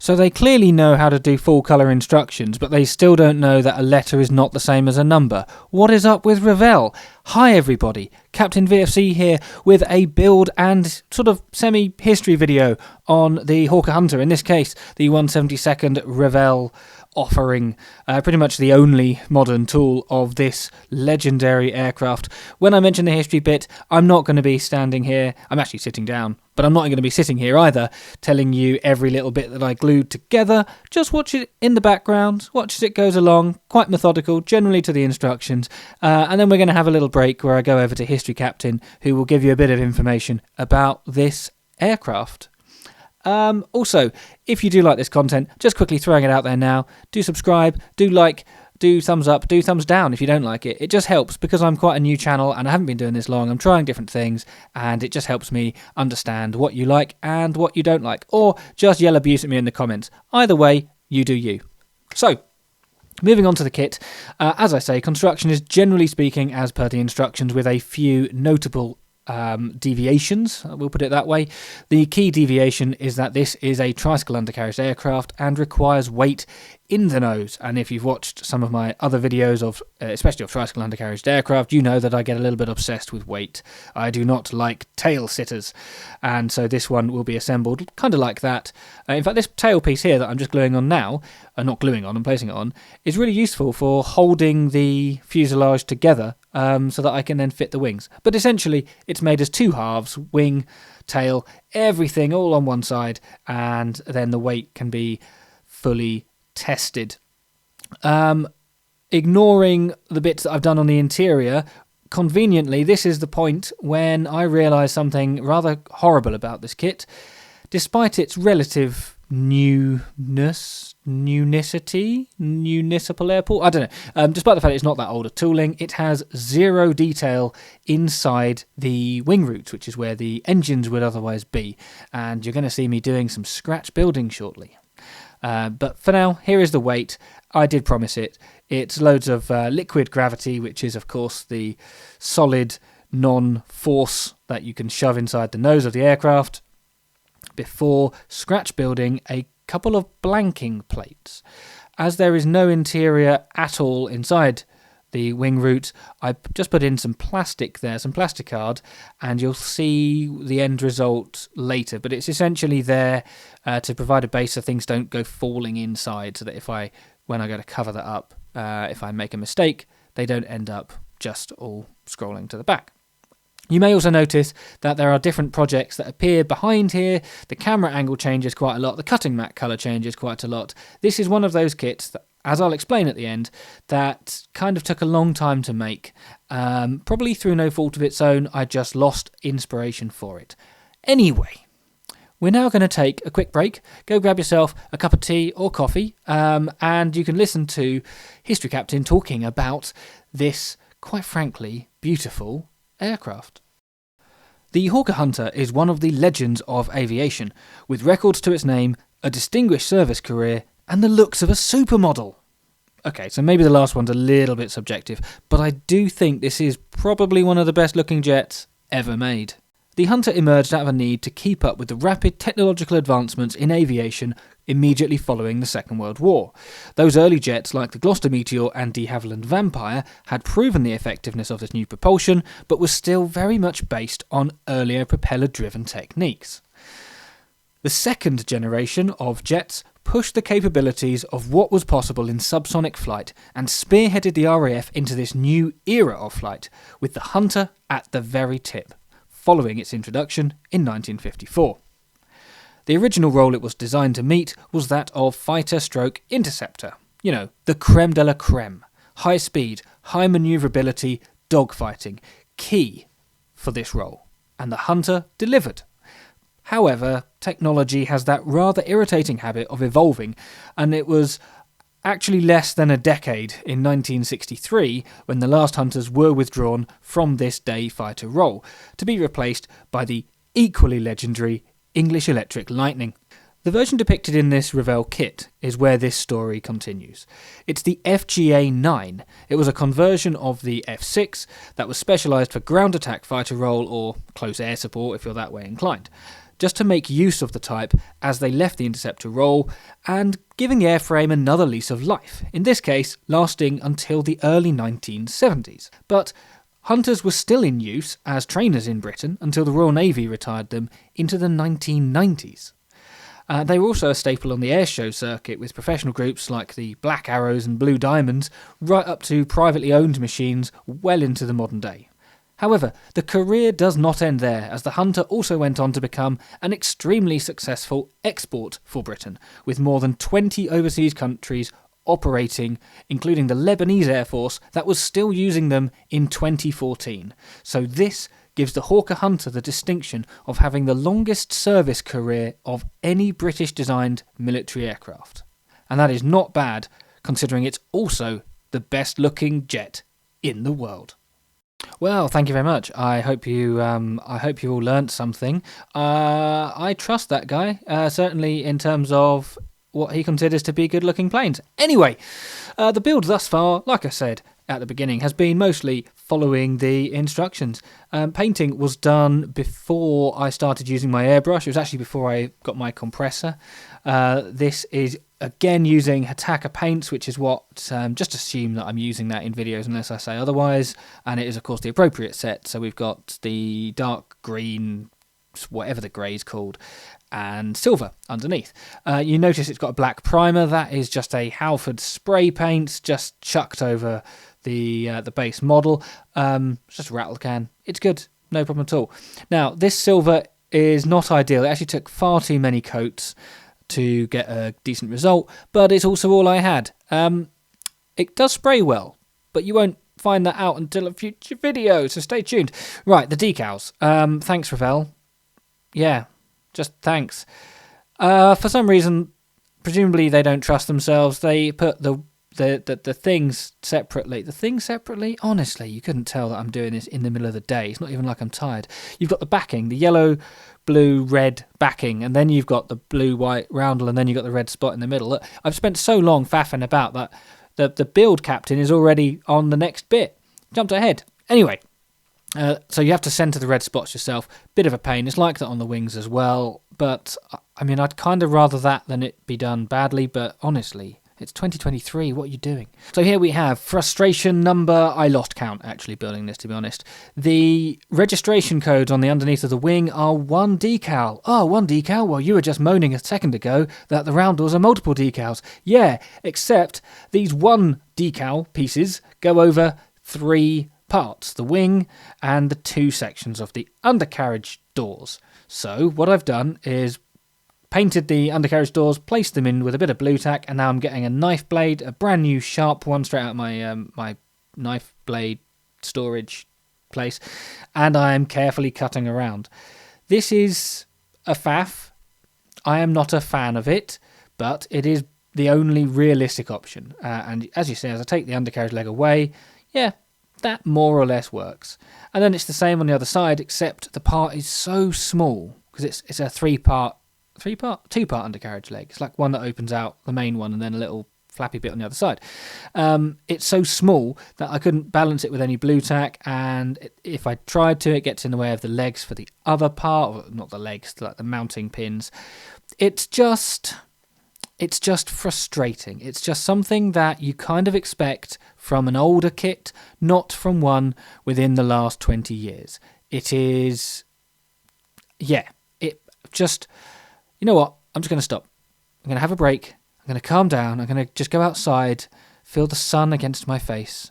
So they clearly know how to do full colour instructions, but they still don't know that a letter is not the same as a number. What is up with Revell? Hi everybody, Captain VFC here with a build and sort of semi-history video on the Hawker Hunter, in this case the 172nd Revell offering, pretty much the only modern tool of this legendary aircraft. When I mention the history bit, I'm not going to be standing here, I'm actually sitting down, but I'm not going to be sitting here either, telling you every little bit that I glued together. Just watch it in the background, watch as it goes along, quite methodical, generally to the instructions, and then we're going to have a little break where I go over to History Captain, who will give you a bit of information about this aircraft. Also, if you do like this content, just quickly throwing it out there now, do subscribe, do like, do thumbs up, do thumbs down if you don't like it. It just helps because I'm quite a new channel and I haven't been doing this long. I'm trying different things and it just helps me understand what you like and what you don't like. Or just yell abuse at me in the comments. Either way, you do you. So, moving on to the kit. As I say, construction is generally speaking as per the instructions with a few notable deviations, we'll put it that way. The key deviation is that this is a tricycle undercarriage aircraft and requires weight in the nose, and if you've watched some of my other videos of especially of tricycle undercarriage aircraft, you know that I get a little bit obsessed with weight. I do not like tail sitters, and so this one will be assembled kind of like that. In fact, this tail piece here that I'm just gluing on now, not gluing on, I'm placing it on, is really useful for holding the fuselage together so that I can then fit the wings. But essentially, it's made as two halves, wing, tail, everything all on one side, and then the weight can be fully tested. Ignoring the bits that I've done on the interior, conveniently, this is the point when I realise something rather horrible about this kit. Despite its relative municipal airport, I don't know, despite the fact it's not that old a tooling, it has zero detail inside the wing roots, which is where the engines would otherwise be, and you're going to see me doing some scratch building shortly. But for now, here is the weight. I did promise it. It's loads of liquid gravity, which is, of course, the solid non-force that you can shove inside the nose of the aircraft before scratch building a couple of blanking plates. As there is no interior at all inside the wing root, I just put in some plastic there, some plasticard, and you'll see the end result later. But it's essentially there to provide a base so things don't go falling inside, so that when I go to cover that up, if I make a mistake, they don't end up just all scrolling to the back. You may also notice that there are different projects that appear behind here. The camera angle changes quite a lot. The cutting mat colour changes quite a lot. This is one of those kits that, as I'll explain at the end, that kind of took a long time to make. Probably through no fault of its own, I just lost inspiration for it. Anyway, we're now going to take a quick break. Go grab yourself a cup of tea or coffee, and you can listen to History Captain talking about this, quite frankly, beautiful aircraft. The Hawker Hunter is one of the legends of aviation, with records to its name, a distinguished service career, and the looks of a supermodel. Okay, so maybe the last one's a little bit subjective, but I do think this is probably one of the best looking jets ever made. The Hunter emerged out of a need to keep up with the rapid technological advancements in aviation immediately following the Second World War. Those early jets, like the Gloucester Meteor and de Havilland Vampire, had proven the effectiveness of this new propulsion, but was still very much based on earlier propeller-driven techniques. The second generation of jets pushed the capabilities of what was possible in subsonic flight and spearheaded the RAF into this new era of flight, with the Hunter at the very tip, following its introduction in 1954. The original role it was designed to meet was that of fighter-stroke-interceptor. You know, the creme de la creme. High speed, high manoeuvrability, dogfighting. Key for this role. And the Hunter delivered. However, technology has that rather irritating habit of evolving, and it was actually less than a decade in 1963 when the last Hunters were withdrawn from this day fighter role, to be replaced by the equally legendary English Electric Lightning. The version depicted in this Revell kit is where this story continues. It's the FGA-9. It was a conversion of the F6 that was specialised for ground attack fighter role or close air support if you're that way inclined. just to make use of the type as they left the Interceptor role and giving the airframe another lease of life, in this case lasting until the early 1970s. But Hunters were still in use as trainers in Britain until the Royal Navy retired them into the 1990s. They were also a staple on the airshow circuit, with professional groups like the Black Arrows and Blue Diamonds right up to privately owned machines well into the modern day. However, the career does not end there, as the Hunter also went on to become an extremely successful export for Britain, with more than 20 overseas countries operating, including the Lebanese Air Force that was still using them in 2014. So this gives the Hawker Hunter the distinction of having the longest service career of any British-designed military aircraft. And that is not bad, considering it's also the best-looking jet in the world. Well, thank you very much. I hope you all learnt something. I trust that guy, certainly in terms of what he considers to be good-looking planes. Anyway, the build thus far, like I said at the beginning, has been mostly following the instructions. Painting was done before I started using my airbrush. It was actually before I got my compressor. This is again using Hataka paints, which is what, just assume that I'm using that in videos unless I say otherwise, and it is of course the appropriate set. So we've got the dark green, whatever the grey is called, and silver underneath. You notice it's got a black primer. That is just a Halford spray paint just chucked over the base model. It's just a rattle can. It's good, no problem at all. Now this silver is not ideal. It actually took far too many coats to get a decent result, but it's also all I had. It does spray well, but you won't find that out until a future video, so stay tuned. Right, the decals. Thanks, Revell. Yeah, just thanks. For some reason, presumably they don't trust themselves. They put the things separately. The things separately? Honestly, you couldn't tell that I'm doing this in the middle of the day. It's not even like I'm tired. You've got the backing, the yellow, blue, red backing, and then you've got the blue, white roundel, and then you've got the red spot in the middle. Look, I've spent so long faffing about that the build captain is already on the next bit. Jumped ahead. Anyway, so you have to centre the red spots yourself. Bit of a pain. It's like that on the wings as well. But, I mean, I'd kind of rather that than it be done badly. But honestly, it's 2023. What are you doing? So here we have frustration number. I lost count, actually, building this, to be honest. The registration codes on the underneath of the wing are one decal. Oh, one decal? Well, you were just moaning a second ago that the roundels are multiple decals. Yeah, except these one decal pieces go over three parts, the wing and the two sections of the undercarriage doors. So what I've done is painted the undercarriage doors, placed them in with a bit of blue tack, and now I'm getting a knife blade, a brand new sharp one straight out of my my knife blade storage place, and I am carefully cutting around. This is a faff. I am not a fan of it, but it is the only realistic option. And as you see, as I take the undercarriage leg away, yeah, that more or less works. And then it's the same on the other side, except the part is so small because it's a two-part undercarriage leg. It's like one that opens out, the main one, and then a little flappy bit on the other side. It's so small that I couldn't balance it with any blue tack, and if I tried to, it gets in the way of the legs for the other part, or not the legs, like the mounting pins. It's just frustrating. It's just something that you kind of expect from an older kit, not from one within the last 20 years. It is, yeah, it just, you know what? I'm just going to stop. I'm going to have a break. I'm going to calm down. I'm going to just go outside, feel the sun against my face,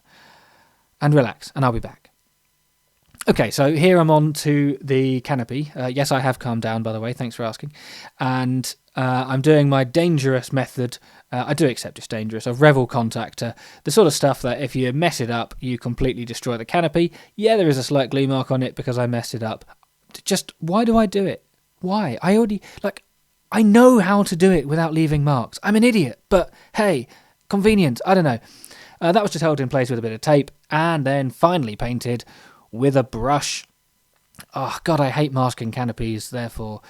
and relax, and I'll be back. Okay, so here I'm on to the canopy. Yes, I have calmed down, by the way. Thanks for asking. And I'm doing my dangerous method. I do accept it's dangerous. Of Revell contactor. The sort of stuff that if you mess it up, you completely destroy the canopy. Yeah, there is a slight glue mark on it because I messed it up. Just, why do I do it? Why? I know how to do it without leaving marks. I'm an idiot. But, hey, convenience. I don't know. That was just held in place with a bit of tape and then finally painted with a brush. Oh, God, I hate masking canopies. Therefore,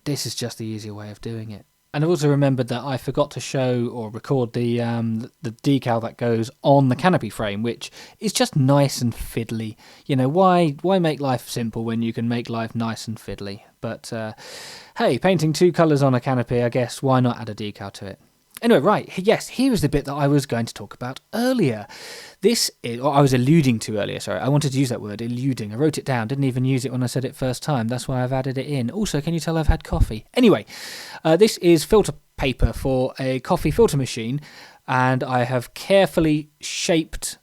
this is just the easier way of doing it. And I've also remembered that I forgot to show or record the decal that goes on the canopy frame, which is just nice and fiddly. You know, why make life simple when you can make life nice and fiddly? But hey, painting 2 colours on a canopy, I guess, why not add a decal to it? Anyway, right, yes, here is the bit that I was going to talk about earlier. This is, or I was alluding to earlier, sorry. I wanted to use that word, alluding. I wrote it down, didn't even use it when I said it first time. That's why I've added it in. Also, can you tell I've had coffee? Anyway, this is filter paper for a coffee filter machine, and I have carefully shaped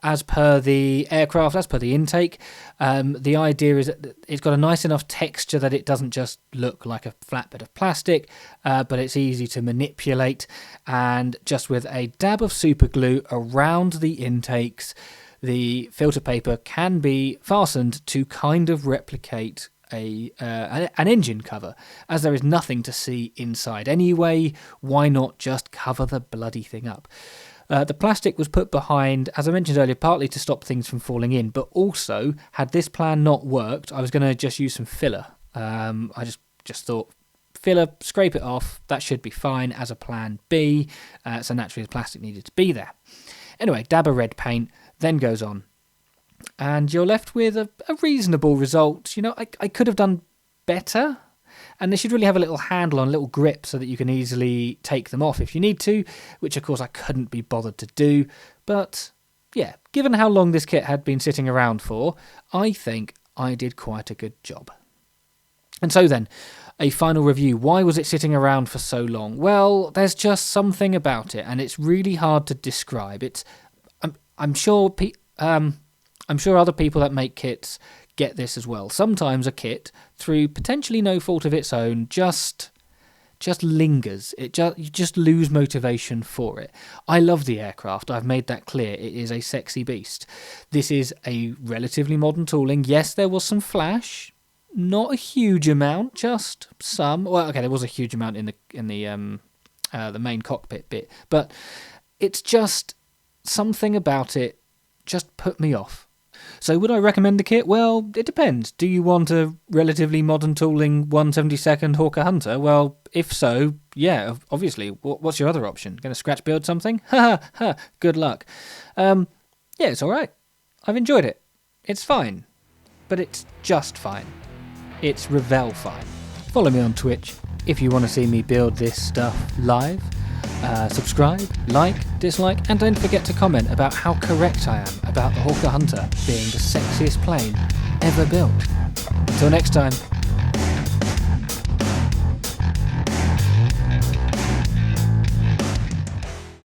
as per the aircraft, as per the intake. The idea is that it's got a nice enough texture that it doesn't just look like a flat bit of plastic, but it's easy to manipulate. And just with a dab of super glue around the intakes, the filter paper can be fastened to kind of replicate an engine cover. As there is nothing to see inside anyway, why not just cover the bloody thing up? The plastic was put behind, as I mentioned earlier, partly to stop things from falling in, but also, had this plan not worked, I was going to just use some filler. I just thought, filler, scrape it off, that should be fine as a plan B, so naturally the plastic needed to be there. Anyway, dab of red paint, then goes on, and you're left with a reasonable result. You know, I could have done better. And they should really have a little handle on, a little grip, so that you can easily take them off if you need to, which of course I couldn't be bothered to do. But yeah, given how long this kit had been sitting around for, I think I did quite a good job. And so then, a final review. Why was it sitting around for so long? Well, there's just something about it, and it's really hard to describe. I'm sure other people that make kits get this as well. Sometimes a kit, through potentially no fault of its own, just lingers. You just lose motivation for it. I love the aircraft. I've made that clear. It is a sexy beast. This is a relatively modern tooling. Yes, there was some flash, not a huge amount, just some. Well, okay, there was a huge amount in the main cockpit bit, but it's just something about it just put me off. So would I recommend the kit? Well, it depends. Do you want a relatively modern tooling 1/72nd Hawker Hunter? Well, if so, yeah, obviously. What's your other option? Going to scratch build something? Ha ha ha, good luck. Yeah, it's alright. I've enjoyed it. It's fine. But it's just fine. It's Revell fine. Follow me on Twitch if you want to see me build this stuff live. Subscribe, like, dislike, and don't forget to comment about how correct I am about the Hawker Hunter being the sexiest plane ever built. Until next time.